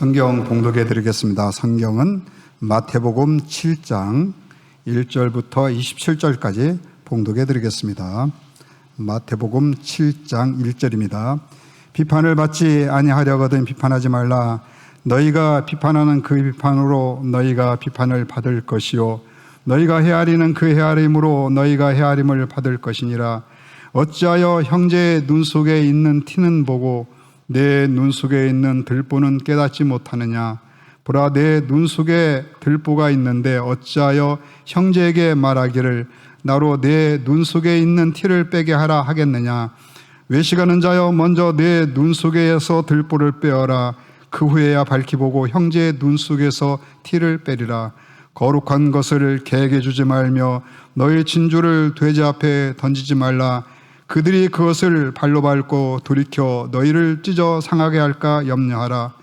성경 봉독해 드리겠습니다. 성경은 마태복음 7장 1절부터 27절까지 봉독해 드리겠습니다. 마태복음 7장 1절입니다. 비판을 받지 아니하려거든 비판하지 말라. 너희가 비판하는 그 비판으로 너희가 비판을 받을 것이요 너희가 헤아리는 그 헤아림으로 너희가 헤아림을 받을 것이니라. 어찌하여 형제의 눈 속에 있는 티는 보고 내 눈 속에 있는 들보는 깨닫지 못하느냐. 보라, 내 눈 속에 들보가 있는데 어찌하여 형제에게 말하기를 나로 내 눈 속에 있는 티를 빼게 하라 하겠느냐. 외식하는 자여, 먼저 내 눈 속에서 들보를 빼어라. 그 후에야 밝히 보고 형제의 눈 속에서 티를 빼리라. 거룩한 것을 개에게 주지 말며 너희 진주를 돼지 앞에 던지지 말라. 그들이 그것을 발로 밟고 돌이켜 너희를 찢어 상하게 할까 염려하라.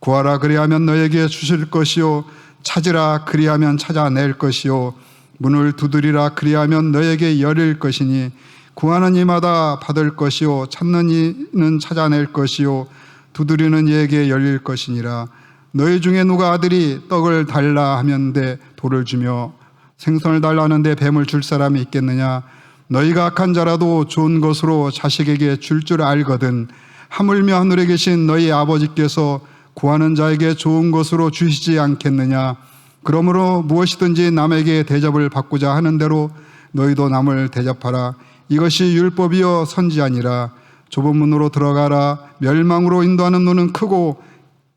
구하라, 그리하면 너에게 주실 것이요 찾으라, 그리하면 찾아낼 것이요 문을 두드리라, 그리하면 너에게 열릴 것이니 구하는 이마다 받을 것이요 찾는 이는 찾아낼 것이요 두드리는 이에게 열릴 것이니라. 너희 중에 누가 아들이 떡을 달라 하면데 돌을 주며 생선을 달라 하는데 뱀을 줄 사람이 있겠느냐. 너희가 악한 자라도 좋은 것으로 자식에게 줄 줄 알거든 하물며 하늘에 계신 너희 아버지께서 구하는 자에게 좋은 것으로 주시지 않겠느냐. 그러므로 무엇이든지 남에게 대접을 받고자 하는 대로 너희도 남을 대접하라. 이것이 율법이요 선지아니라. 좁은 문으로 들어가라. 멸망으로 인도하는 문은 크고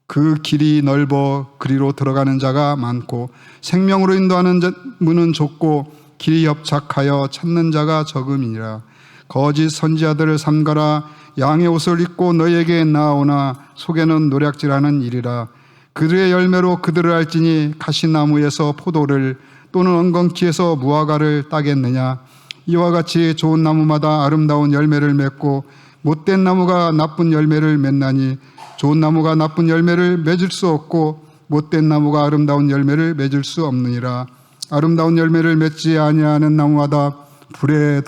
그 길이 넓어 그리로 들어가는 자가 많고 생명으로 인도하는 문은 좁고 길이 협착하여 찾는 자가 적음이니라. 거짓 선지자들을 삼가라. 양의 옷을 입고 너희에게 나오나 속에는 노략질하는 일이라. 그들의 열매로 그들을 알지니 가시나무에서 포도를 또는 엉겅퀴에서 무화과를 따겠느냐. 이와 같이 좋은 나무마다 아름다운 열매를 맺고 못된 나무가 나쁜 열매를 맺나니 좋은 나무가 나쁜 열매를 맺을 수 없고 못된 나무가 아름다운 열매를 맺을 수 없느니라. 아름다운 열매를 맺지 아니하는 나무마다 불에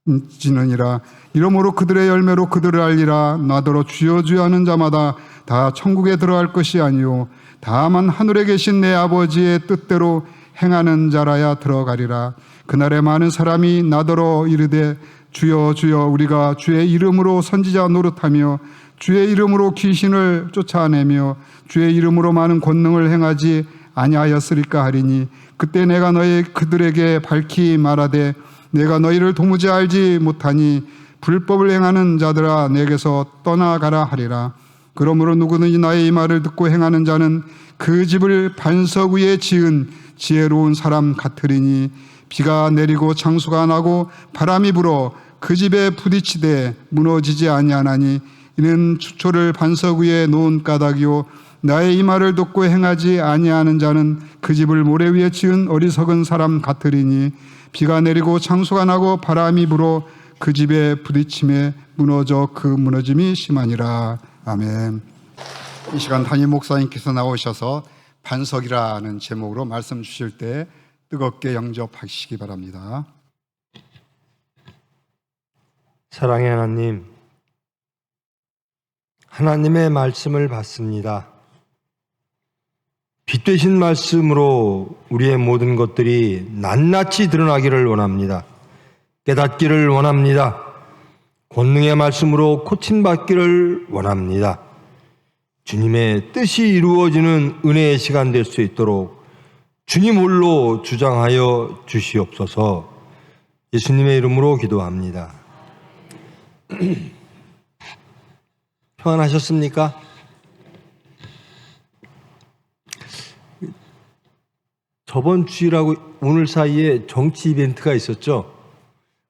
던져지느니라. 이러므로 그들의 열매로 그들을 알리라. 나더러 주여 주여 하는 자마다 다 천국에 들어갈 것이 아니요 다만 하늘에 계신 내 아버지의 뜻대로 행하는 자라야 들어가리라. 그날에 많은 사람이 나더러 이르되 주여 주여 우리가 주의 이름으로 선지자 노릇하며 주의 이름으로 귀신을 쫓아내며 주의 이름으로 많은 권능을 행하지 아니하였으리까 하리니 그때 내가 그들에게 밝히 말하되 내가 너희를 도무지 알지 못하니 불법을 행하는 자들아 내게서 떠나가라 하리라. 그러므로 누구든지 나의 이 말을 듣고 행하는 자는 그 집을 반석 위에 지은 지혜로운 사람 같으리니 비가 내리고 창수가 나고 바람이 불어 그 집에 부딪히되 무너지지 아니하나니 이는 추초를 반석 위에 놓은 까닭이요 나의 이 말을 듣고 행하지 아니하는 자는 그 집을 모래 위에 지은 어리석은 사람 같으리니 비가 내리고 창수가 나고 바람이 불어 그 집에 부딪힘에 무너져 그 무너짐이 심하니라. 아멘. 이 시간 담임 목사님께서 나오셔서 반석이라는 제목으로 말씀 주실 때 뜨겁게 영접하시기 바랍니다. 사랑의 하나님, 하나님의 말씀을 받습니다. 빛 되신 말씀으로 우리의 모든 것들이 낱낱이 드러나기를 원합니다. 깨닫기를 원합니다. 권능의 말씀으로 고침받기를 원합니다. 주님의 뜻이 이루어지는 은혜의 시간 될 수 있도록 주님 홀로 주장하여 주시옵소서. 예수님의 이름으로 기도합니다. 평안하셨습니까? 저번 주일하고 오늘 사이에 정치 이벤트가 있었죠.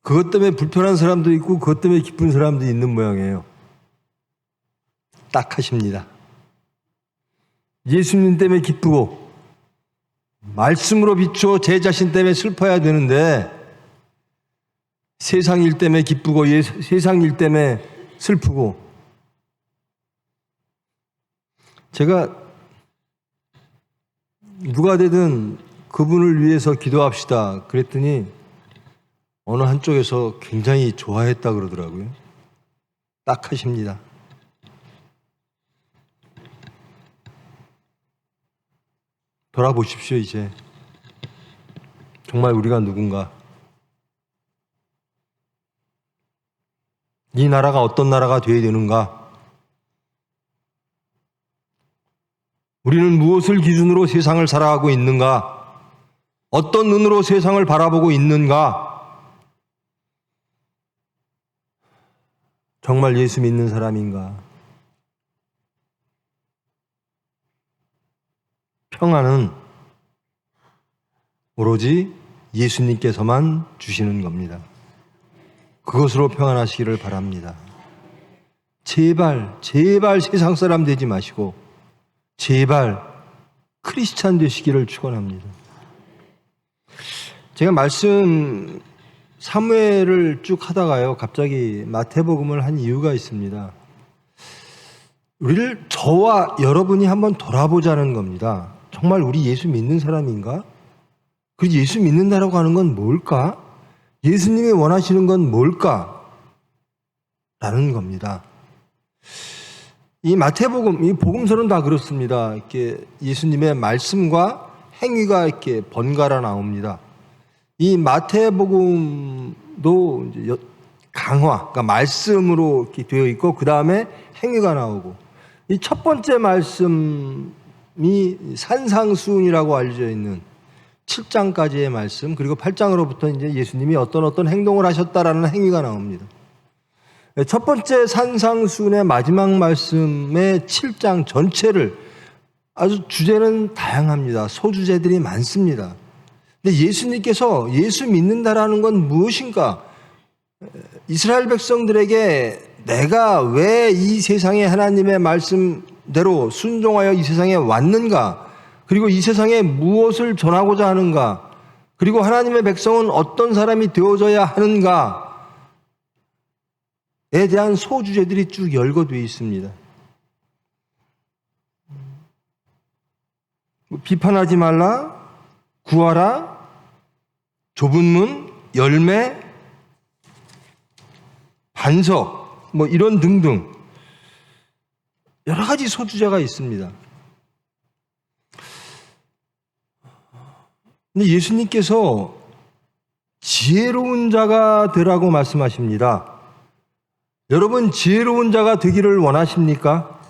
그것 때문에 불편한 사람도 있고 그것 때문에 기쁜 사람도 있는 모양이에요. 딱하십니다. 예수님 때문에 기쁘고 말씀으로 비추어 제 자신 때문에 슬퍼야 되는데 세상 일 때문에 기쁘고 세상 일 때문에 슬프고. 제가 누가 되든 그분을 위해서 기도합시다 그랬더니 어느 한쪽에서 굉장히 좋아했다 그러더라고요. 딱하십니다. 돌아보십시오, 이제. 정말 우리가 누군가? 이 나라가 어떤 나라가 되어야 되는가? 우리는 무엇을 기준으로 세상을 살아가고 있는가? 어떤 눈으로 세상을 바라보고 있는가? 정말 예수 믿는 사람인가? 평안은 오로지 예수님께서만 주시는 겁니다. 그것으로 평안하시기를 바랍니다. 제발 세상 사람 되지 마시고 제발 크리스찬 되시기를 축원합니다. 제가 말씀 사무엘을 쭉 하다가요, 갑자기 마태복음을 한 이유가 있습니다. 우리를, 저와 여러분이 한번 돌아보자는 겁니다. 정말 우리 예수 믿는 사람인가? 그리고 예수 믿는다라고 하는 건 뭘까? 예수님이 원하시는 건 뭘까? 라는 겁니다. 이 마태복음, 이 복음서는 다 그렇습니다. 이렇게 예수님의 말씀과 행위가 이렇게 번갈아 나옵니다. 이 마태복음도 이제 강화, 그러니까 말씀으로 이렇게 되어 있고, 그 다음에 행위가 나오고, 이 첫 번째 말씀이 산상수훈이라고 알려져 있는 7장까지의 말씀, 그리고 8장으로부터 이제 예수님이 어떤 행동을 하셨다라는 행위가 나옵니다. 첫 번째 산상수훈의 마지막 말씀의 7장 전체를, 아주 주제는 다양합니다. 소주제들이 많습니다. 근데 예수님께서 예수 믿는다라는 건 무엇인가? 이스라엘 백성들에게 내가 왜 이 세상에 하나님의 말씀대로 순종하여 이 세상에 왔는가? 그리고 이 세상에 무엇을 전하고자 하는가? 그리고 하나님의 백성은 어떤 사람이 되어져야 하는가에 대한 소주제들이 쭉 열거되어 있습니다. 비판하지 말라, 구하라, 좁은 문, 열매, 반석, 뭐 이런 등등 여러 가지 소주제가 있습니다. 근데 예수님께서 지혜로운 자가 되라고 말씀하십니다. 여러분, 지혜로운 자가 되기를 원하십니까?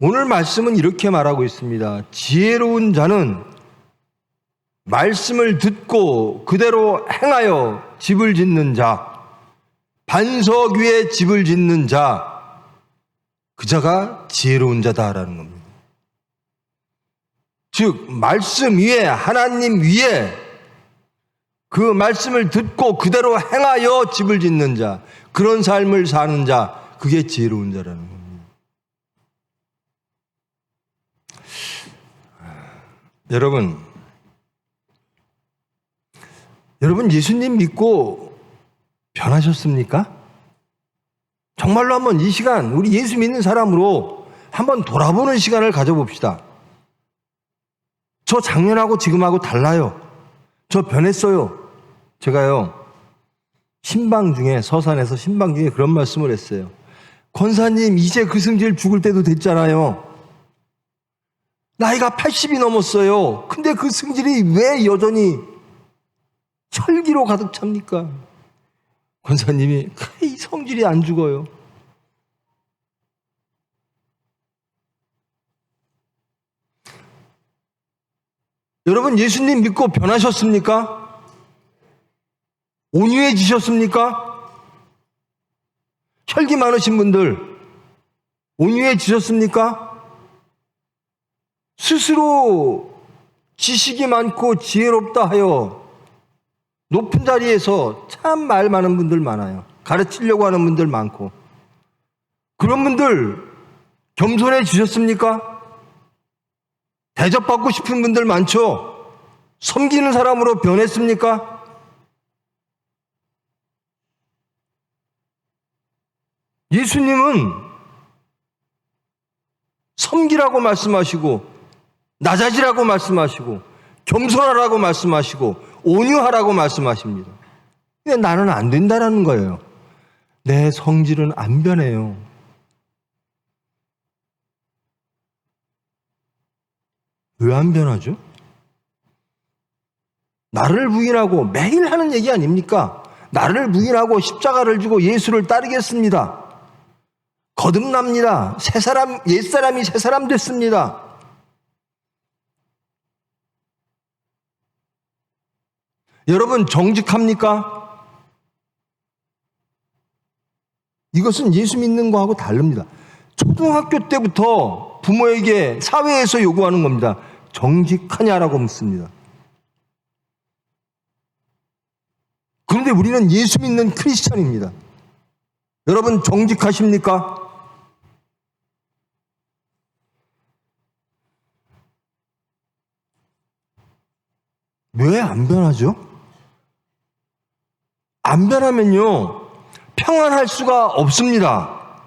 오늘 말씀은 이렇게 말하고 있습니다. 지혜로운 자는 말씀을 듣고 그대로 행하여 집을 짓는 자, 반석 위에 집을 짓는 자, 그 자가 지혜로운 자다라는 겁니다. 즉, 말씀 위에, 하나님 위에 그 말씀을 듣고 그대로 행하여 집을 짓는 자, 그런 삶을 사는 자, 그게 지혜로운 자라는 겁니다. 여러분 예수님 믿고 변하셨습니까? 정말로 한번 이 시간 우리 예수 믿는 사람으로 한번 돌아보는 시간을 가져봅시다. 저 작년하고 지금하고 달라요. 저 변했어요. 제가요, 서산에서 신방 중에 그런 말씀을 했어요. 권사님, 이제 그 승질 죽을 때도 됐잖아요. 나이가 80이 넘었어요. 근데 그 승질이 왜 여전히 혈기로 가득 찹니까? 권사님이, 이 성질이 안 죽어요. 여러분, 예수님 믿고 변하셨습니까? 온유해지셨습니까? 혈기 많으신 분들, 온유해지셨습니까? 스스로 지식이 많고 지혜롭다 하여 높은 자리에서 참 말 많은 분들 많아요. 가르치려고 하는 분들 많고. 그런 분들 겸손해지셨습니까? 대접받고 싶은 분들 많죠? 섬기는 사람으로 변했습니까? 예수님은 섬기라고 말씀하시고, 낮아지라고 말씀하시고, 겸손하라고 말씀하시고, 온유하라고 말씀하십니다. 근데 나는 안 된다라는 거예요. 내 성질은 안 변해요. 왜 안 변하죠? 나를 부인하고 매일 하는 얘기 아닙니까? 나를 부인하고 십자가를 지고 예수를 따르겠습니다. 거듭납니다. 옛사람이 새 사람 됐습니다. 여러분, 정직합니까? 이것은 예수 믿는 거하고 다릅니다. 초등학교 때부터 부모에게 사회에서 요구하는 겁니다. 정직하냐라고 묻습니다. 그런데 우리는 예수 믿는 크리스찬입니다. 여러분, 정직하십니까? 왜 안 변하죠? 안 변하면요, 평안할 수가 없습니다.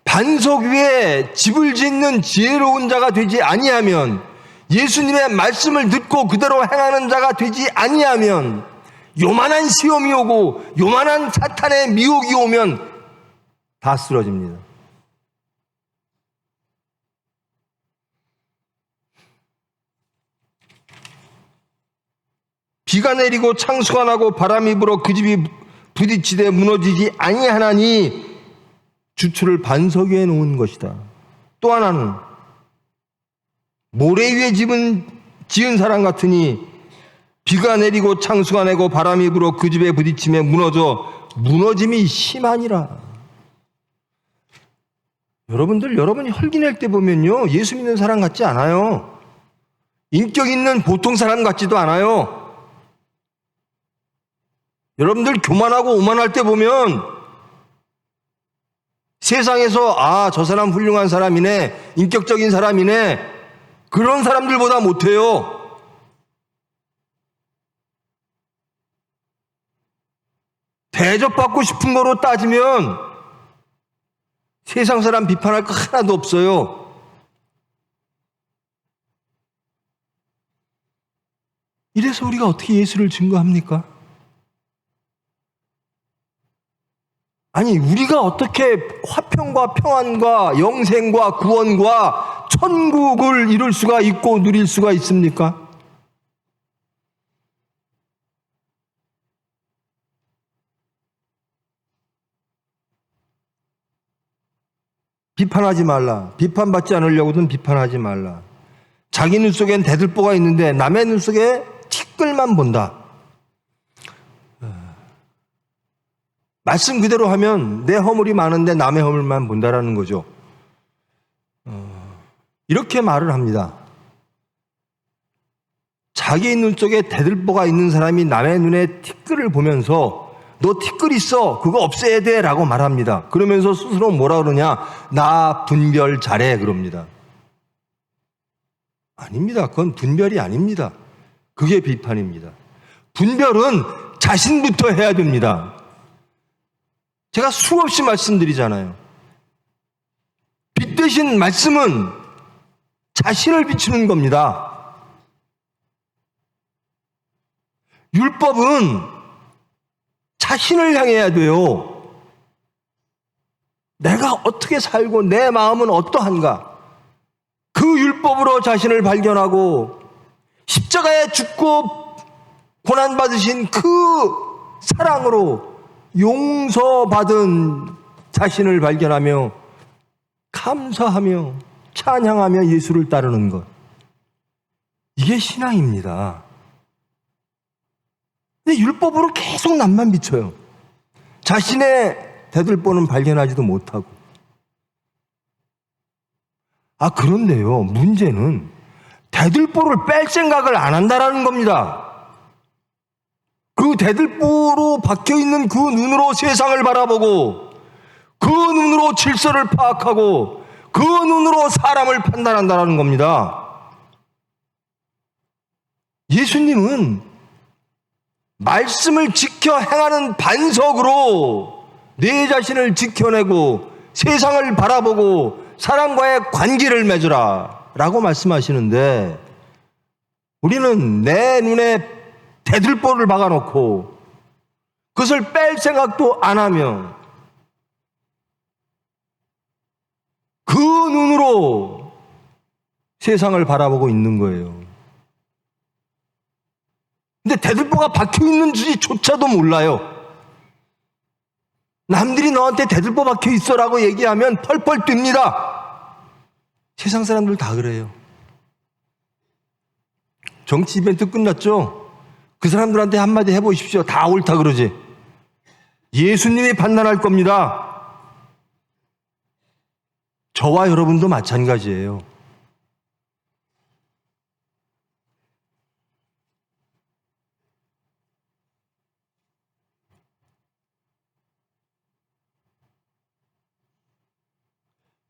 반석 위에 집을 짓는 지혜로운 자가 되지 아니하면, 예수님의 말씀을 듣고 그대로 행하는 자가 되지 아니하면, 요만한 시험이 오고 요만한 사탄의 미혹이 오면 다 쓰러집니다. 비가 내리고 창수가 나고 바람이 불어 그 집이 부딪히되 무너지지 아니하나니 주추를 반석 위에 놓은 것이다. 또 하나는 모래 위에 지은 사람 같으니 비가 내리고 창수가 내고 바람이 불어 그 집에 부딪히며 무너짐이 심하니라. 여러분이 헐기낼 때 보면요, 예수 믿는 사람 같지 않아요. 인격 있는 보통 사람 같지도 않아요. 여러분들 교만하고 오만할 때 보면 세상에서 저 사람 훌륭한 사람이네, 인격적인 사람이네, 그런 사람들보다 못해요. 대접받고 싶은 거로 따지면 세상 사람 비판할 거 하나도 없어요. 이래서 우리가 어떻게 예수를 증거합니까? 아니, 우리가 어떻게 화평과 평안과 영생과 구원과 천국을 이룰 수가 있고 누릴 수가 있습니까? 비판하지 말라. 비판받지 않으려고든 비판하지 말라. 자기 눈 속엔 대들보가 있는데 남의 눈 속에 티끌만 본다. 말씀 그대로 하면 내 허물이 많은데 남의 허물만 본다라는 거죠. 이렇게 말을 합니다. 자기 눈 속에 대들보가 있는 사람이 남의 눈에 티끌을 보면서 너 티끌 있어, 그거 없애야 돼 라고 말합니다. 그러면서 스스로 뭐라 그러냐, 나 분별 잘해 그럽니다. 아닙니다. 그건 분별이 아닙니다. 그게 비판입니다. 분별은 자신부터 해야 됩니다. 제가 수없이 말씀드리잖아요. 빛 대신 말씀은 자신을 비추는 겁니다. 율법은 자신을 향해야 돼요. 내가 어떻게 살고 내 마음은 어떠한가? 그 율법으로 자신을 발견하고 십자가에 죽고 고난받으신 그 사랑으로 용서받은 자신을 발견하며 감사하며 찬양하며 예수를 따르는 것. 이게 신앙입니다. 근데 율법으로 계속 남만 비춰요. 자신의 대들보는 발견하지도 못하고. 그런데요, 문제는 대들보를 뺄 생각을 안 한다라는 겁니다. 그 대들보로 박혀있는 그 눈으로 세상을 바라보고 그 눈으로 질서를 파악하고 그 눈으로 사람을 판단한다는 겁니다. 예수님은 말씀을 지켜 행하는 반석으로 내 자신을 지켜내고 세상을 바라보고 사람과의 관계를 맺으라 라고 말씀하시는데, 우리는 내 눈에 대들보를 박아놓고 그것을 뺄 생각도 안 하며 그 눈으로 세상을 바라보고 있는 거예요. 근데 대들보가 박혀 있는지조차도 몰라요. 남들이 너한테 대들보 박혀 있어라고 얘기하면 펄펄 뜁니다. 세상 사람들 다 그래요. 정치 이벤트 끝났죠? 그 사람들한테 한마디 해보십시오. 다 옳다 그러지. 예수님이 판단할 겁니다. 저와 여러분도 마찬가지예요.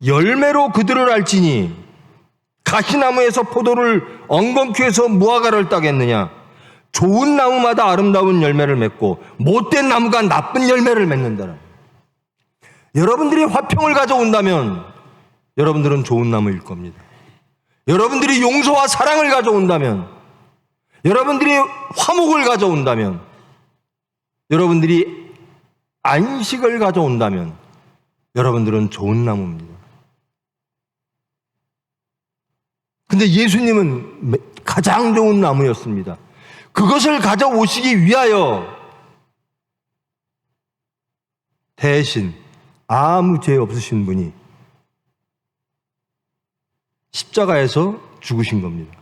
열매로 그들을 알지니 가시나무에서 포도를 엉겅퀴에서 무화과를 따겠느냐. 좋은 나무마다 아름다운 열매를 맺고 못된 나무가 나쁜 열매를 맺는다. 여러분들이 화평을 가져온다면 여러분들은 좋은 나무일 겁니다. 여러분들이 용서와 사랑을 가져온다면, 여러분들이 화목을 가져온다면, 여러분들이 안식을 가져온다면 여러분들은 좋은 나무입니다. 근데 예수님은 가장 좋은 나무였습니다. 그것을 가져오시기 위하여 대신 아무 죄 없으신 분이 십자가에서 죽으신 겁니다.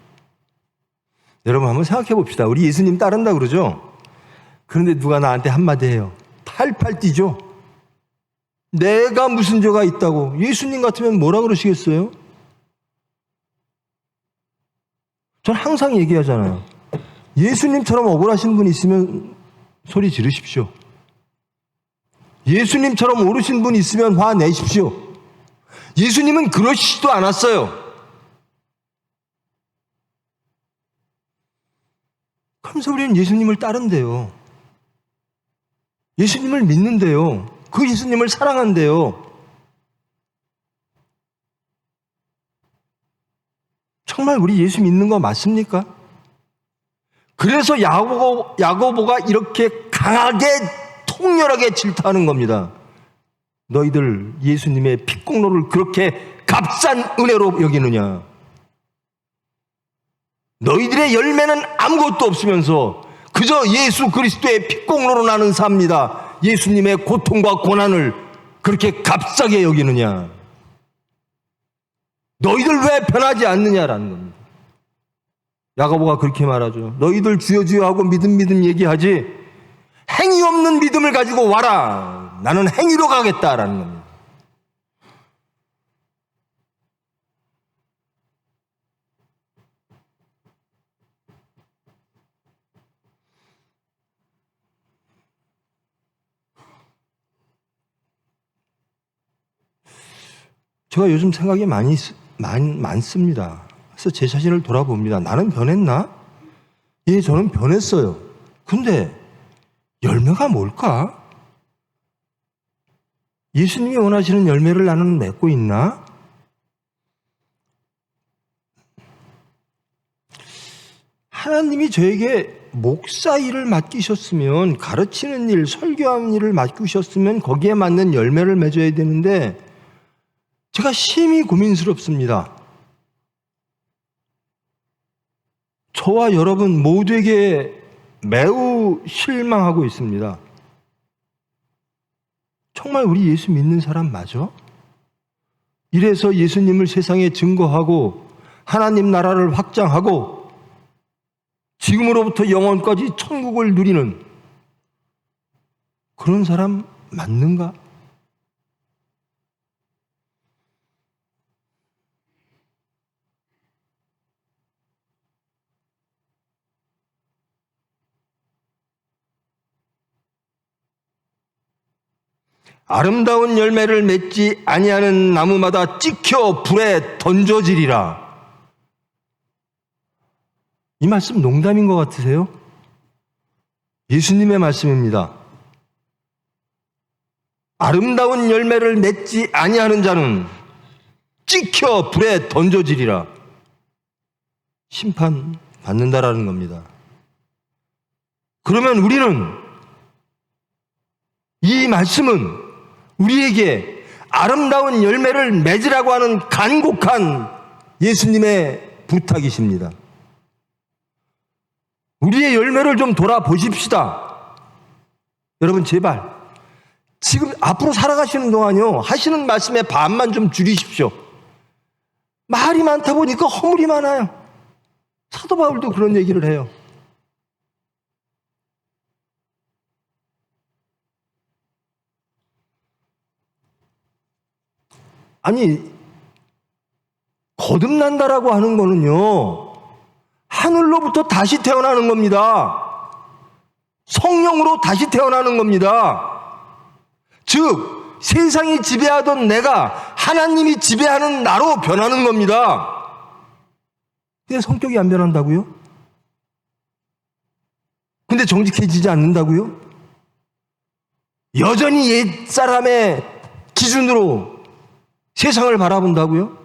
여러분 한번 생각해 봅시다. 우리 예수님 따른다 그러죠? 그런데 누가 나한테 한마디 해요. 팔팔 뛰죠? 내가 무슨 죄가 있다고. 예수님 같으면 뭐라 그러시겠어요? 전 항상 얘기하잖아요. 예수님처럼 억울하신 분 있으면 소리 지르십시오. 예수님처럼 옳으신 분 있으면 화내십시오. 예수님은 그러시지도 않았어요. 그러면서 우리는 예수님을 따른대요. 예수님을 믿는데요. 그 예수님을 사랑한대요. 정말 우리 예수 믿는 거 맞습니까? 그래서 야고보가 이렇게 강하게 통렬하게 질타하는 겁니다. 너희들 예수님의 핏공로를 그렇게 값싼 은혜로 여기느냐? 너희들의 열매는 아무것도 없으면서 그저 예수 그리스도의 핏공로로 나는 삽니다. 예수님의 고통과 고난을 그렇게 값싸게 여기느냐? 너희들 왜 변하지 않느냐라는 겁니다. 야고보가 그렇게 말하죠. 너희들 주여 주여 하고 믿음 얘기하지 행위 없는 믿음을 가지고 와라. 나는 행위로 가겠다라는 겁니다. 제가 요즘 생각이 많습니다. 그래서 제 자신을 돌아봅니다. 나는 변했나? 예, 저는 변했어요. 근데 열매가 뭘까? 예수님이 원하시는 열매를 나는 맺고 있나? 하나님이 저에게 목사 일을 맡기셨으면, 가르치는 일, 설교하는 일을 맡기셨으면 거기에 맞는 열매를 맺어야 되는데 제가 심히 고민스럽습니다. 저와 여러분 모두에게 매우 실망하고 있습니다. 정말 우리 예수 믿는 사람 맞아? 이래서 예수님을 세상에 증거하고 하나님 나라를 확장하고 지금으로부터 영원까지 천국을 누리는 그런 사람 맞는가? 아름다운 열매를 맺지 아니하는 나무마다 찍혀 불에 던져지리라. 이 말씀 농담인 것 같으세요? 예수님의 말씀입니다. 아름다운 열매를 맺지 아니하는 자는 찍혀 불에 던져지리라. 심판 받는다라는 겁니다. 그러면 우리는 이 말씀은 우리에게 아름다운 열매를 맺으라고 하는 간곡한 예수님의 부탁이십니다. 우리의 열매를 좀 돌아보십시다. 여러분 제발 지금 앞으로 살아가시는 동안요 하시는 말씀의 반만 좀 줄이십시오. 말이 많다 보니까 허물이 많아요. 사도 바울도 그런 얘기를 해요. 아니 거듭난다라고 하는 거는요 하늘로부터 다시 태어나는 겁니다. 성령으로 다시 태어나는 겁니다. 즉 세상이 지배하던 내가 하나님이 지배하는 나로 변하는 겁니다. 근데 성격이 안 변한다고요? 근데 정직해지지 않는다고요? 여전히 옛사람의 기준으로 세상을 바라본다고요?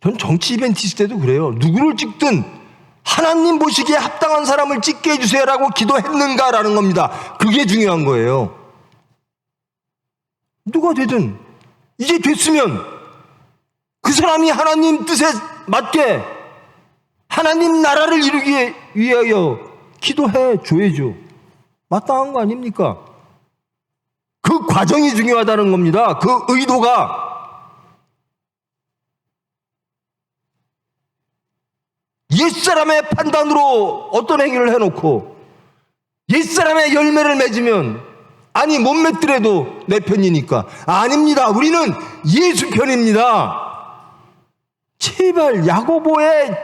전 정치 이벤트 때도 그래요. 누구를 찍든 하나님 보시기에 합당한 사람을 찍게 해주세요라고 기도했는가라는 겁니다. 그게 중요한 거예요. 누가 되든 이제 됐으면 그 사람이 하나님 뜻에 맞게 하나님 나라를 이루기 위하여 기도해 줘야죠. 마땅한 거 아닙니까? 그 과정이 중요하다는 겁니다. 그 의도가. 옛사람의 판단으로 어떤 행위를 해놓고 옛사람의 열매를 맺으면 아니 못 맺더라도 내 편이니까. 아닙니다. 우리는 예수 편입니다. 제발 야고보의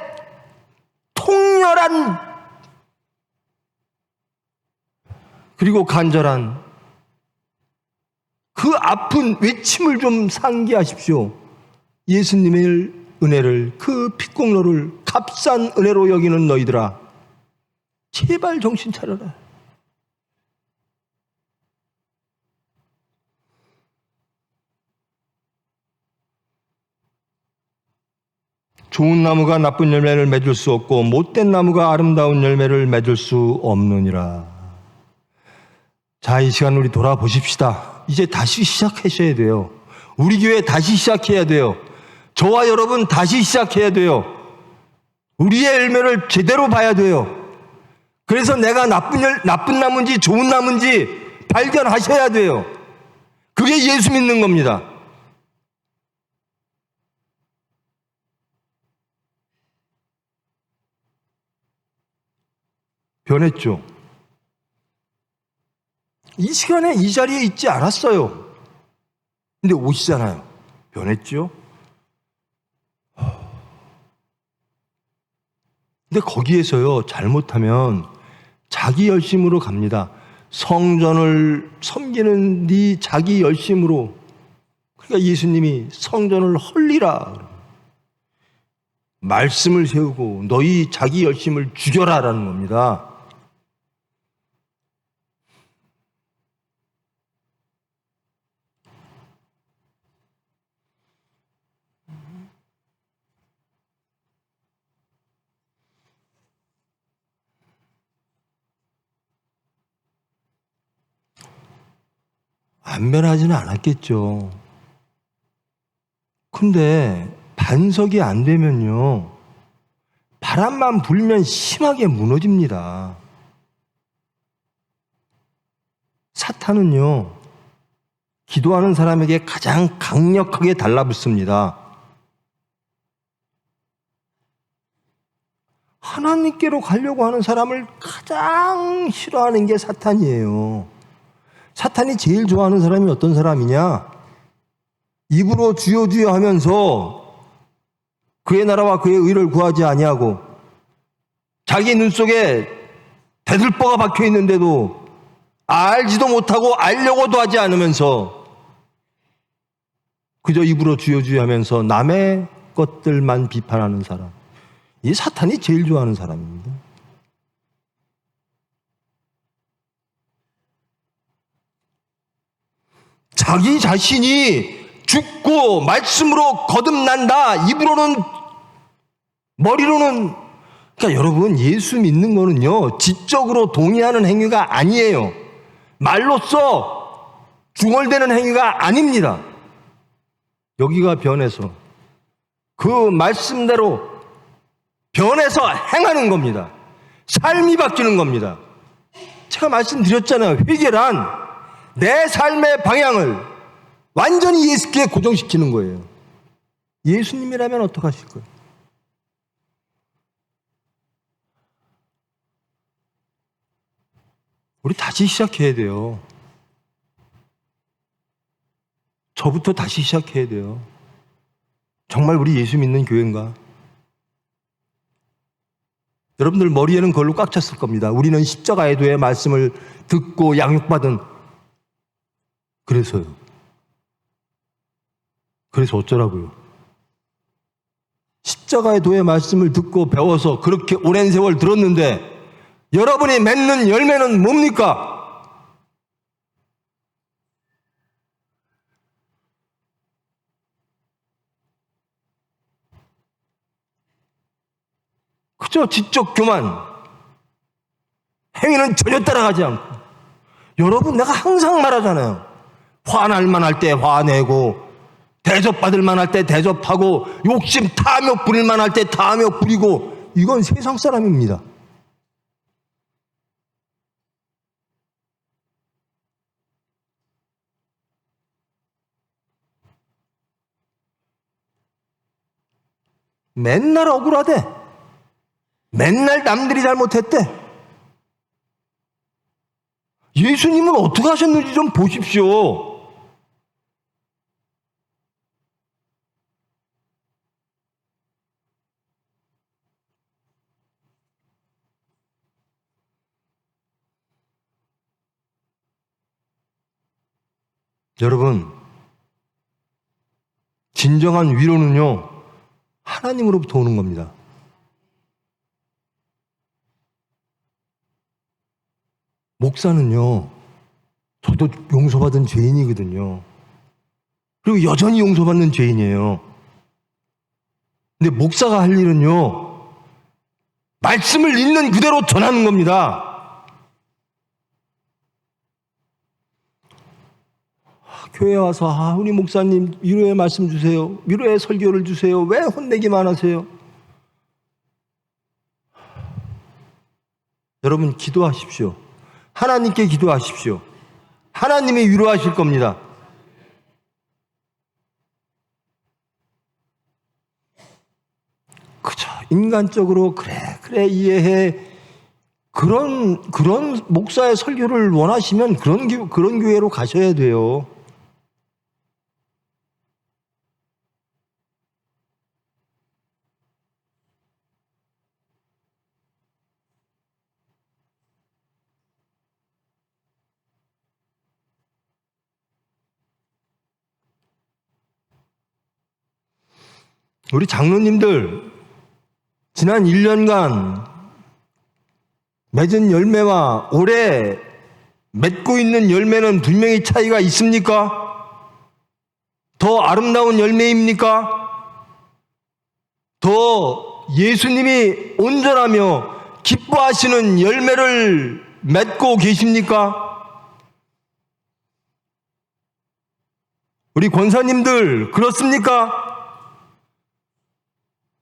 통렬한 그리고 간절한 그 아픈 외침을 좀 상기하십시오. 예수님의 은혜를, 그 핏공로를 값싼 은혜로 여기는 너희들아, 제발 정신 차려라. 좋은 나무가 나쁜 열매를 맺을 수 없고 못된 나무가 아름다운 열매를 맺을 수 없느니라. 자, 이 시간 우리 돌아보십시다. 이제 다시 시작하셔야 돼요. 우리 교회 다시 시작해야 돼요. 저와 여러분 다시 시작해야 돼요. 우리의 열매를 제대로 봐야 돼요. 그래서 내가 나쁜 나무인지 좋은 나무인지 발견하셔야 돼요. 그게 예수 믿는 겁니다. 변했죠. 이 시간에 이 자리에 있지 않았어요. 근데 오시잖아요. 변했죠. 근데 거기에서요, 잘못하면 자기 열심으로 갑니다. 성전을 섬기는 네 자기 열심으로. 그러니까 예수님이 성전을 헐리라, 말씀을 세우고 너희 자기 열심을 죽여라라는 겁니다. 안 변하지는 않았겠죠. 근데 반석이 안 되면요, 바람만 불면 심하게 무너집니다. 사탄은요, 기도하는 사람에게 가장 강력하게 달라붙습니다. 하나님께로 가려고 하는 사람을 가장 싫어하는 게 사탄이에요. 사탄이 제일 좋아하는 사람이 어떤 사람이냐? 입으로 주여 주여 하면서 그의 나라와 그의 의를 구하지 아니하고 자기 눈 속에 대들보가 박혀 있는데도 알지도 못하고 알려고도 하지 않으면서 그저 입으로 주여 주여 하면서 남의 것들만 비판하는 사람, 이 사탄이 제일 좋아하는 사람입니다. 자기 자신이 죽고 말씀으로 거듭난다. 입으로는, 머리로는. 그러니까 여러분, 예수 믿는 거는요, 지적으로 동의하는 행위가 아니에요. 말로써 중얼대는 행위가 아닙니다. 여기가 변해서 그 말씀대로 변해서 행하는 겁니다. 삶이 바뀌는 겁니다. 제가 말씀드렸잖아요. 회개란 내 삶의 방향을 완전히 예수께 고정시키는 거예요. 예수님이라면 어떡하실 거예요? 우리 다시 시작해야 돼요. 저부터 다시 시작해야 돼요. 정말 우리 예수 믿는 교회인가? 여러분들 머리에는 그걸로 꽉 찼을 겁니다. 우리는 십자가의 도의 말씀을 듣고 양육받은. 그래서요. 그래서 어쩌라고요? 십자가의 도의 말씀을 듣고 배워서 그렇게 오랜 세월 들었는데 여러분이 맺는 열매는 뭡니까? 그저 지적 교만, 행위는 전혀 따라가지 않고. 여러분, 내가 항상 말하잖아요. 화날 만할 때 화내고, 대접받을 만할 때 대접하고, 욕심 탐욕 부릴 만할 때 탐욕 부리고. 이건 세상 사람입니다. 맨날 억울하대. 맨날 남들이 잘못했대. 예수님은 어떻게 하셨는지 좀 보십시오. 여러분, 진정한 위로는요, 하나님으로부터 오는 겁니다. 목사는요, 저도 용서받은 죄인이거든요. 그리고 여전히 용서받는 죄인이에요. 근데 목사가 할 일은요, 말씀을 있는 그대로 전하는 겁니다. 교회에 와서 우리 목사님 위로의 말씀 주세요. 위로의 설교를 주세요. 왜 혼내기만 하세요? 여러분 기도하십시오. 하나님께 기도하십시오. 하나님이 위로하실 겁니다. 그저 인간적으로 그래 이해해. 그런 목사의 설교를 원하시면 그런 교회로 가셔야 돼요. 우리 장로님들 지난 1년간 맺은 열매와 올해 맺고 있는 열매는 분명히 차이가 있습니까? 더 아름다운 열매입니까? 더 예수님이 온전하며 기뻐하시는 열매를 맺고 계십니까? 우리 권사님들 그렇습니까?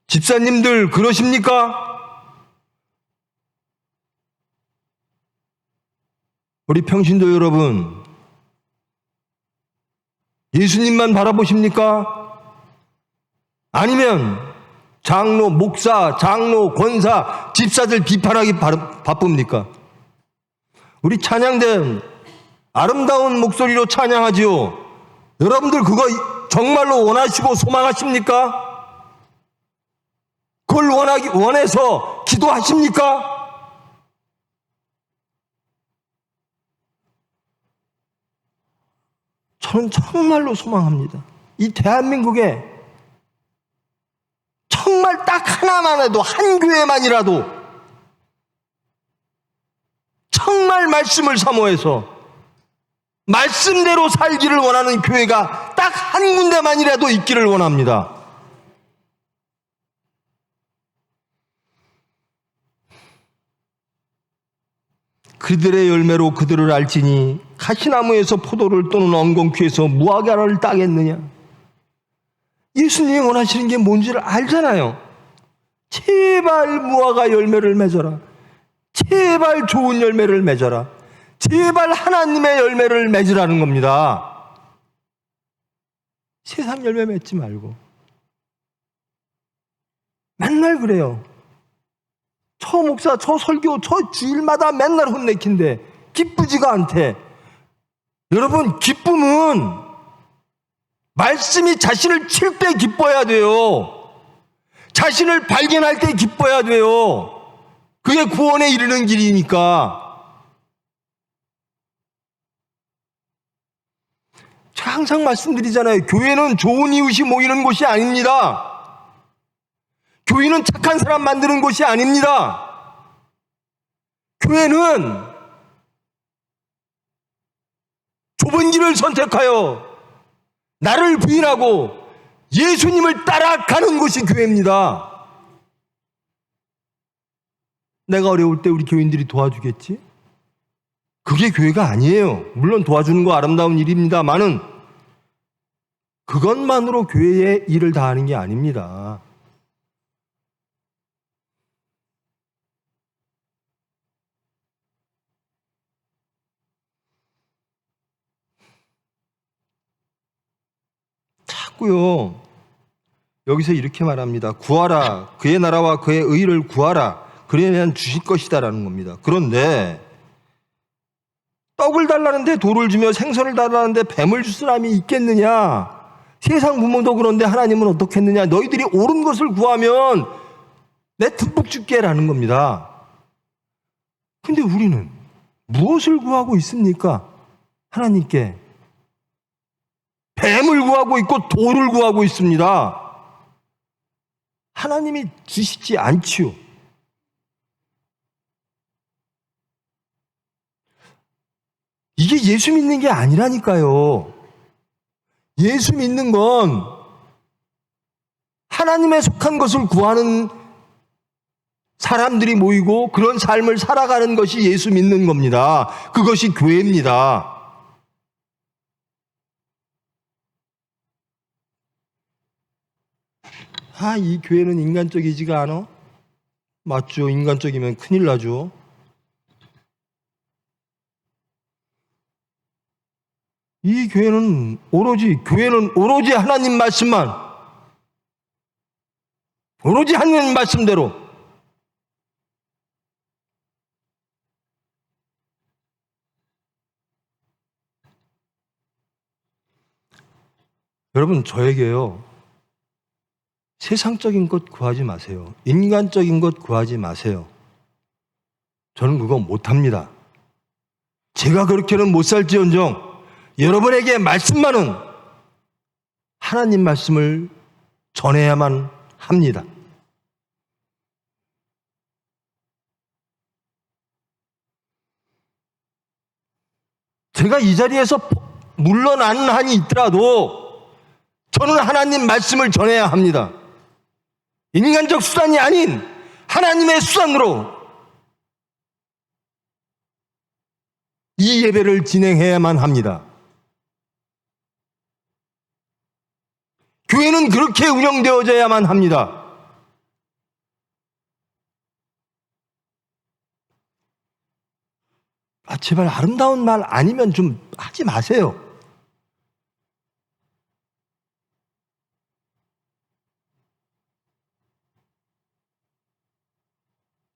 집사님들 그러십니까? 우리 평신도 여러분, 예수님만 바라보십니까? 아니면 장로, 목사, 장로, 권사, 집사들 비판하기 바쁩니까? 우리 찬양된 아름다운 목소리로 찬양하지요. 여러분들 그거 정말로 원하시고 소망하십니까? 그걸 원해서 기도하십니까? 저는 정말로 소망합니다. 이 대한민국에 정말 딱 하나만 해도, 한 교회만이라도 정말 말씀을 사모해서 말씀대로 살기를 원하는 교회가 딱 한 군데만이라도 있기를 원합니다. 그들의 열매로 그들을 알지니 가시나무에서 포도를 또는 엉겅퀴에서 무화과를 따겠느냐. 예수님이 원하시는 게 뭔지를 알잖아요. 제발 무화과 열매를 맺어라. 제발 좋은 열매를 맺어라. 제발 하나님의 열매를 맺으라는 겁니다. 세상 열매 맺지 말고. 맨날 그래요. 저 목사, 저 설교, 저 주일마다 맨날 혼내킨데 기쁘지가 않대. 여러분, 기쁨은 말씀이 자신을 칠 때 기뻐야 돼요. 자신을 발견할 때 기뻐야 돼요. 그게 구원에 이르는 길이니까. 제가 항상 말씀드리잖아요. 교회는 좋은 이웃이 모이는 곳이 아닙니다. 교회는 착한 사람 만드는 곳이 아닙니다. 교회는 좁은 길을 선택하여 나를 부인하고 예수님을 따라가는 곳이 교회입니다. 내가 어려울 때 우리 교인들이 도와주겠지? 그게 교회가 아니에요. 물론 도와주는 거 아름다운 일입니다만은 그것만으로 교회의 일을 다하는 게 아닙니다. 자꾸요, 여기서 이렇게 말합니다. 구하라. 그의 나라와 그의 의를 구하라. 그래야 주실 것이다라는 겁니다. 그런데 떡을 달라는데 돌을 주며 생선을 달라는데 뱀을 줄 사람이 있겠느냐? 세상 부모도 그런데 하나님은 어떻겠느냐? 너희들이 옳은 것을 구하면 내 듬뿍 줄게라는 겁니다. 근데 우리는 무엇을 구하고 있습니까? 하나님께 뱀을 구하고 있고 돌을 구하고 있습니다. 하나님이 주시지 않지요. 이게 예수 믿는 게 아니라니까요. 예수 믿는 건 하나님에 속한 것을 구하는 사람들이 모이고 그런 삶을 살아가는 것이 예수 믿는 겁니다. 그것이 교회입니다. 이 교회는 인간적이지가 않아? 맞죠. 인간적이면 큰일 나죠. 이 교회는 오로지 하나님 말씀만, 오로지 하나님 말씀대로 여러분, 저에게요, 세상적인 것 구하지 마세요. 인간적인 것 구하지 마세요. 저는 그거 못합니다. 제가 그렇게는 못 살지언정 여러분에게 말씀만은 하나님 말씀을 전해야만 합니다. 제가 이 자리에서 물러나는 한이 있더라도 저는 하나님 말씀을 전해야 합니다. 인간적 수단이 아닌 하나님의 수단으로 이 예배를 진행해야만 합니다. 교회는 그렇게 운영되어져야만 합니다. 제발 아름다운 말 아니면 좀 하지 마세요.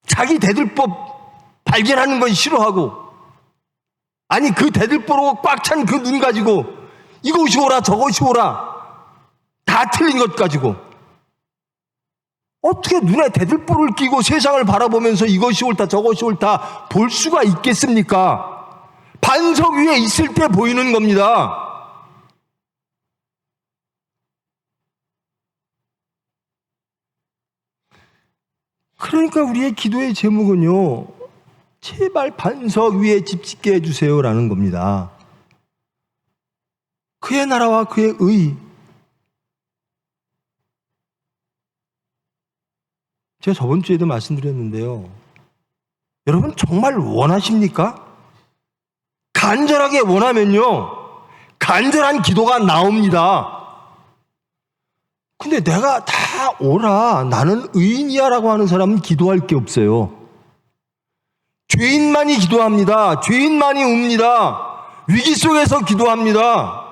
자기 대들법 발견하는 건 싫어하고, 아니 그 대들보로 꽉 찬 그 눈 가지고 이것이 옳아 저것이 옳아 다 틀린 것 가지고 어떻게 눈에 대들보를 끼고 세상을 바라보면서 이것이 옳다 저것이 옳다 볼 수가 있겠습니까? 반석 위에 있을 때 보이는 겁니다. 그러니까 우리의 기도의 제목은요, 제발 반석 위에 집 짓게 해주세요라는 겁니다. 그의 나라와 그의 의. 제가 저번 주에도 말씀드렸는데요. 여러분 정말 원하십니까? 간절하게 원하면요, 간절한 기도가 나옵니다. 근데 내가 다 오라, 나는 의인이야 라고 하는 사람은 기도할 게 없어요. 죄인만이 기도합니다. 죄인만이 웁니다. 위기 속에서 기도합니다.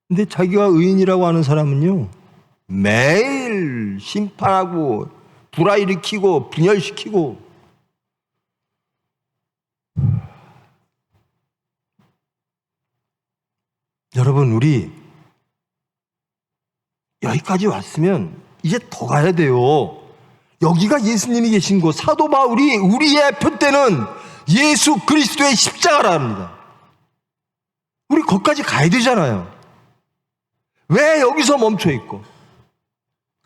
근데 자기가 의인이라고 하는 사람은요, 매일 심판하고 불화일으키고 분열시키고. 여러분, 우리 여기까지 왔으면 이제 더 가야 돼요. 여기가 예수님이 계신 곳. 사도 바울이 우리의 표대는 예수 그리스도의 십자가라 합니다. 우리 거기까지 가야 되잖아요. 왜 여기서 멈춰 있고?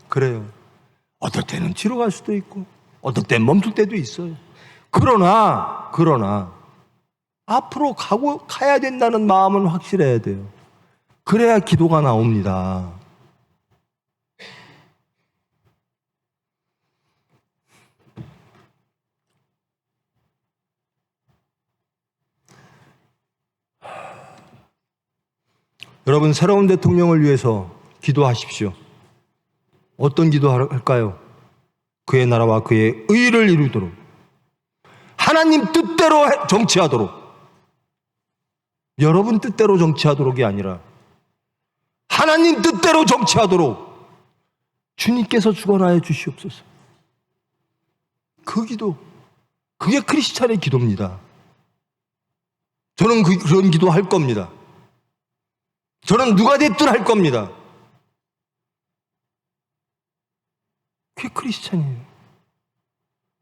그래요. 어떨 때는 뒤로 갈 수도 있고 어떨 땐 멈출 때도 있어요. 그러나 앞으로 가야 된다는 마음은 확실해야 돼요. 그래야 기도가 나옵니다. 여러분, 새로운 대통령을 위해서 기도하십시오. 어떤 기도할까요? 그의 나라와 그의 의를 이루도록, 하나님 뜻대로 정치하도록, 여러분 뜻대로 정치하도록이 아니라 하나님 뜻대로 정치하도록 주님께서 주관하여 주시옵소서. 그 기도, 그게 크리스찬의 기도입니다. 저는 그런 기도 할 겁니다. 저는 누가 됐든 할 겁니다. 그게 크리스찬이에요.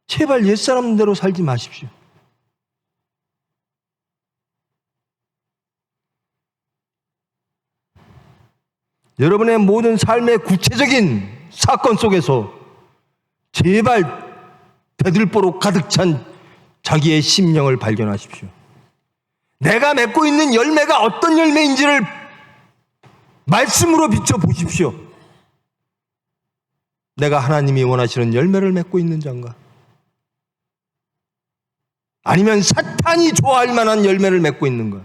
제발 옛사람대로 살지 마십시오. 여러분의 모든 삶의 구체적인 사건 속에서 제발 배들보로 가득 찬 자기의 심령을 발견하십시오. 내가 맺고 있는 열매가 어떤 열매인지를 말씀으로 비춰보십시오. 내가 하나님이 원하시는 열매를 맺고 있는 자인가? 아니면 사탄이 좋아할 만한 열매를 맺고 있는가?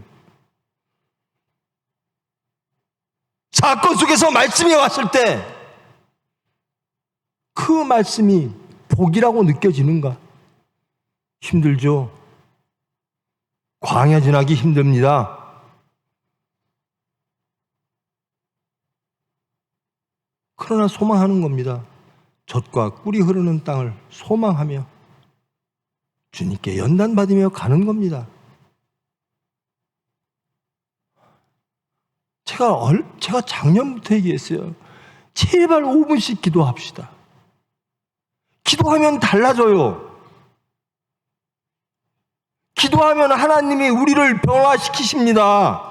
사건 속에서 말씀이 왔을 때 그 말씀이 복이라고 느껴지는가? 힘들죠. 광야 지나기 힘듭니다. 그러나 소망하는 겁니다. 젖과 꿀이 흐르는 땅을 소망하며 주님께 연단받으며 가는 겁니다. 제가 작년부터 얘기했어요. 제발 5분씩 기도합시다. 기도하면 달라져요. 기도하면 하나님이 우리를 변화시키십니다.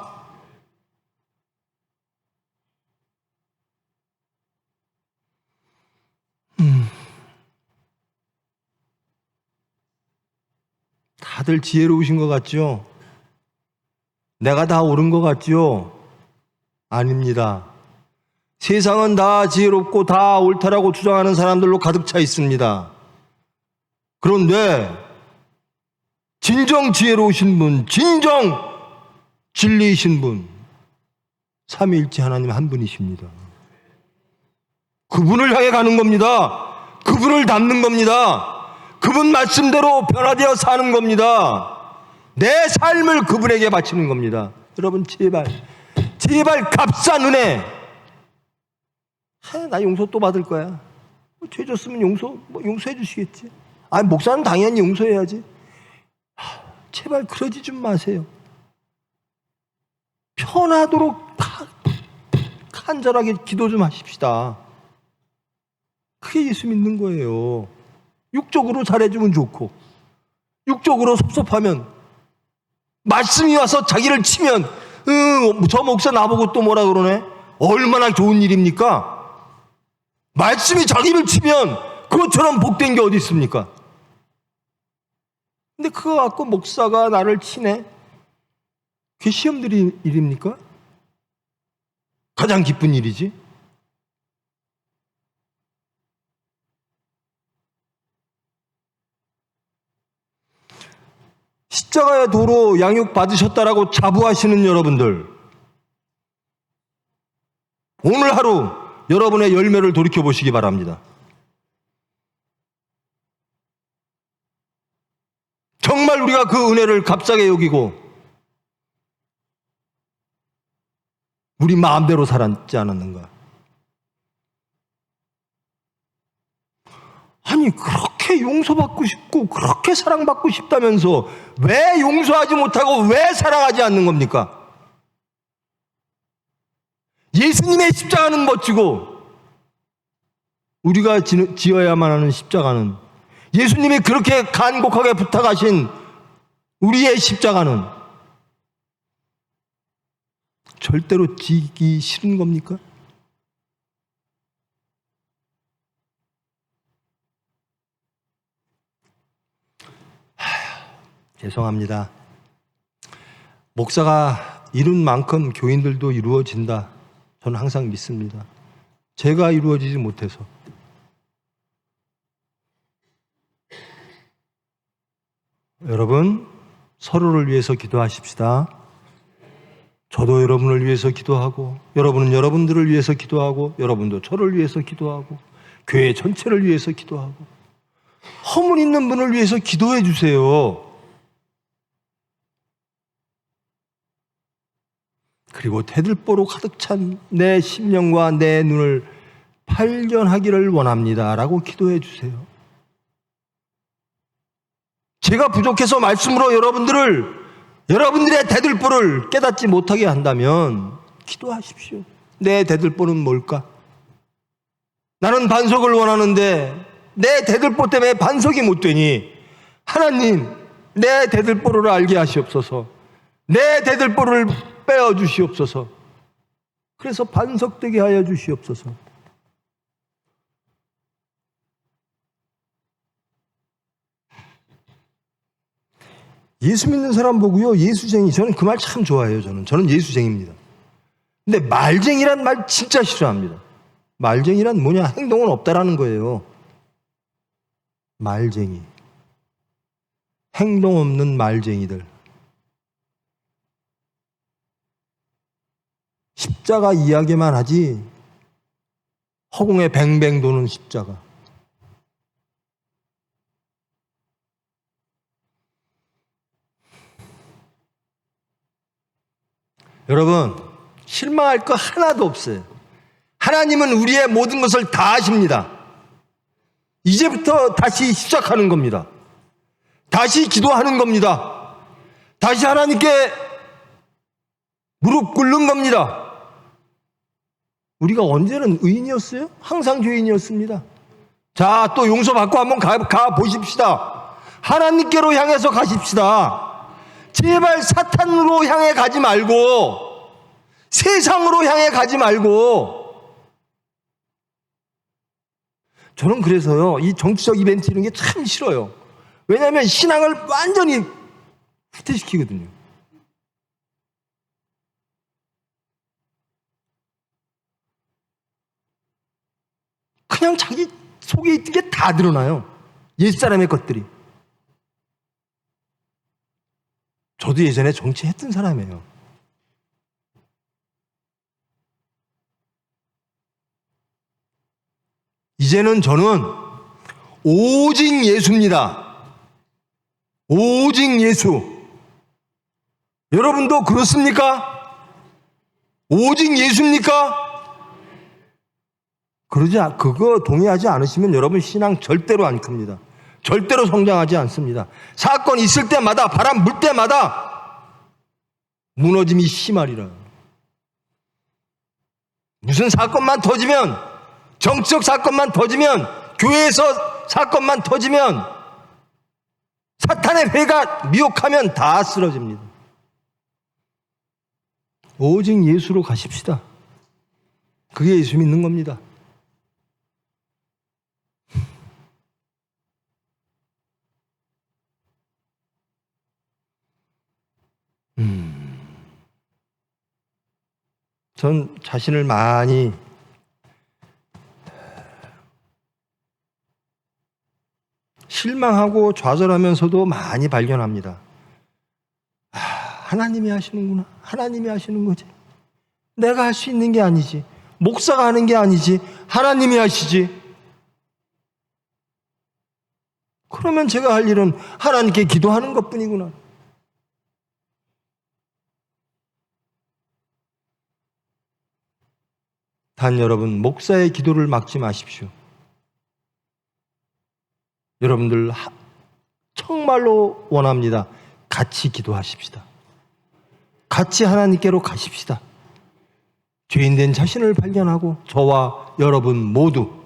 다들 지혜로우신 것 같죠? 내가 다 옳은 것 같죠? 아닙니다. 세상은 다 지혜롭고 다 옳다라고 주장하는 사람들로 가득 차 있습니다. 그런데 진정 지혜로우신 분, 진정 진리이신 분, 삼위일체 하나님 한 분이십니다. 그분을 향해 가는 겁니다. 그분을 닮는 겁니다. 그분 말씀대로 변화되어 사는 겁니다. 내 삶을 그분에게 바치는 겁니다. 여러분, 제발 값싼 은혜. 나 용서 또 받을 거야. 죄 졌으면 용서해 주시겠지. 목사는 당연히 용서해야지. 제발 그러지 좀 마세요. 편하도록 간절하게 기도 좀 하십시다. 그게 예수 믿는 거예요. 육적으로 잘해주면 좋고, 육적으로 섭섭하면, 말씀이 와서 자기를 치면, 저 목사 나보고 또 뭐라 그러네? 얼마나 좋은 일입니까? 말씀이 자기를 치면 그것처럼 복된 게 어디 있습니까? 근데 그거 갖고 목사가 나를 치네? 그게 시험 들인 일입니까? 가장 기쁜 일이지. 십자가의 도로 양육 받으셨다라고 자부하시는 여러분들, 오늘 하루 여러분의 열매를 돌이켜 보시기 바랍니다. 정말 우리가 그 은혜를 값싸게 여기고 우리 마음대로 살았지 않았는가? 아니, 그렇게 용서받고 싶고 그렇게 사랑받고 싶다면서 왜 용서하지 못하고 왜 사랑하지 않는 겁니까? 예수님의 십자가는 멋지고 우리가 지어야만 하는 십자가는, 예수님이 그렇게 간곡하게 부탁하신 우리의 십자가는 절대로 지기 싫은 겁니까? 죄송합니다. 목사가 이룬 만큼 교인들도 이루어진다. 저는 항상 믿습니다. 제가 이루어지지 못해서. 여러분, 서로를 위해서 기도하십시다. 저도 여러분을 위해서 기도하고, 여러분은 여러분들을 위해서 기도하고, 여러분도 저를 위해서 기도하고, 교회 전체를 위해서 기도하고, 허물 있는 분을 위해서 기도해 주세요. 그리고 대들보로 가득 찬 내 심령과 내 눈을 발견하기를 원합니다 라고 기도해 주세요. 제가 부족해서 말씀으로 여러분들의 대들보를 깨닫지 못하게 한다면 기도하십시오. 내 대들보는 뭘까? 나는 반석을 원하는데 내 대들보 때문에 반석이 못 되니 하나님, 내 대들보를 알게 하시옵소서. 내 대들보를 빼어 주시옵소서. 그래서 반석되게 하여 주시옵소서. 예수 믿는 사람 보고요, 예수쟁이, 저는 그 말 참 좋아해요. 저는 예수쟁이입니다. 근데 말쟁이란 말 진짜 싫어합니다. 말쟁이란 뭐냐? 행동은 없다라는 거예요. 말쟁이, 행동 없는 말쟁이들. 십자가 이야기만 하지 허공에 뱅뱅 도는 십자가. 여러분, 실망할 거 하나도 없어요. 하나님은 우리의 모든 것을 다 아십니다. 이제부터 다시 시작하는 겁니다. 다시 기도하는 겁니다. 다시 하나님께 무릎 꿇는 겁니다. 우리가 언제는 의인이었어요? 항상 죄인이었습니다. 자, 또 용서받고 한번 가 보십시다. 하나님께로 향해서 가십시다. 제발 사탄으로 향해 가지 말고, 세상으로 향해 가지 말고. 저는 그래서요, 이 정치적 이벤트 이런 게 참 싫어요. 왜냐하면 신앙을 완전히 후퇴시키거든요. 그냥 자기 속에 있던 게 다 드러나요. 옛사람의 것들이. 저도 예전에 정치했던 사람이에요. 이제는 저는 오직 예수입니다. 오직 예수. 여러분도 그렇습니까? 오직 예수입니까? 그거 동의하지 않으시면 여러분 신앙 절대로 안 큽니다. 절대로 성장하지 않습니다. 사건 있을 때마다, 바람 불 때마다 무너짐이 심하리라. 무슨 사건만 터지면, 정치적 사건만 터지면, 교회에서 사건만 터지면, 사탄의 회가 미혹하면 다 쓰러집니다. 오직 예수로 가십시다. 그게 예수 믿는 겁니다. 전 자신을 많이 실망하고 좌절하면서도 많이 발견합니다. 하나님이 하시는구나. 하나님이 하시는 거지. 내가 할 수 있는 게 아니지. 목사가 하는 게 아니지 하나님이 하시지. 그러면 제가 할 일은 하나님께 기도하는 것뿐이구나. 단 여러분, 목사의 기도를 막지 마십시오. 여러분들 정말로 원합니다. 같이 기도하십시다. 같이 하나님께로 가십시다. 죄인된 자신을 발견하고 저와 여러분 모두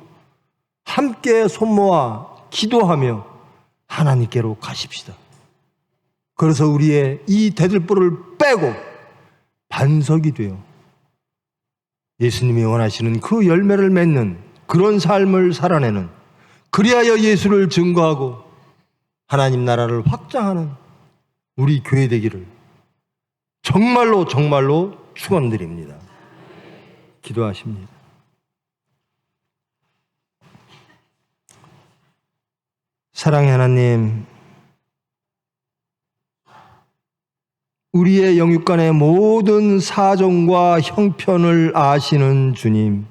함께 손 모아 기도하며 하나님께로 가십시다. 그래서 우리의 이 대들보를 빼고 반석이 되어 예수님이 원하시는 그 열매를 맺는 그런 삶을 살아내는, 그리하여 예수를 증거하고 하나님 나라를 확장하는 우리 교회 되기를 정말로 정말로 축원드립니다. 기도하십니다. 사랑의 하나님, 우리의 영육간의 모든 사정과 형편을 아시는 주님,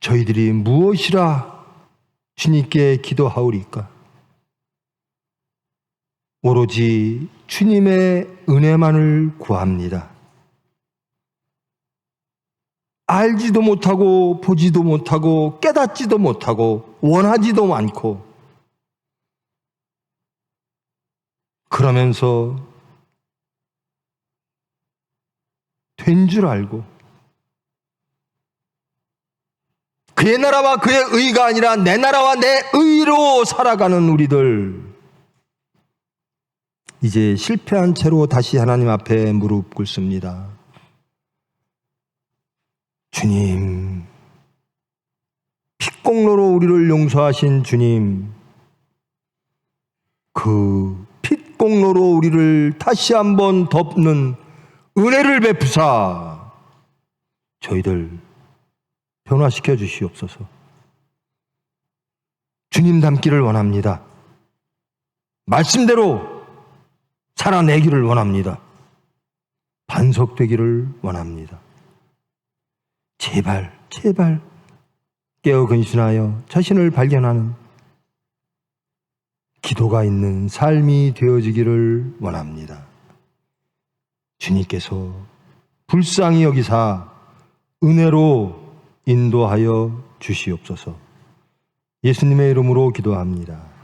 저희들이 무엇이라 주님께 기도하오리까? 오로지 주님의 은혜만을 구합니다. 알지도 못하고 보지도 못하고 깨닫지도 못하고 원하지도 않고, 그러면서 된 줄 알고 그의 나라와 그의 의가 아니라 내 나라와 내 의로 살아가는 우리들, 이제 실패한 채로 다시 하나님 앞에 무릎 꿇습니다. 주님, 핏공로로 우리를 용서하신 주님, 그 핏공로로 우리를 다시 한번 덮는 은혜를 베푸사 저희들 변화시켜 주시옵소서. 주님 닮기를 원합니다. 말씀대로 살아내기를 원합니다. 반석되기를 원합니다. 제발 제발 깨어 근신하여 자신을 발견하는 기도가 있는 삶이 되어지기를 원합니다. 주님께서 불쌍히 여기사 은혜로 인도하여 주시옵소서. 예수님의 이름으로 기도합니다.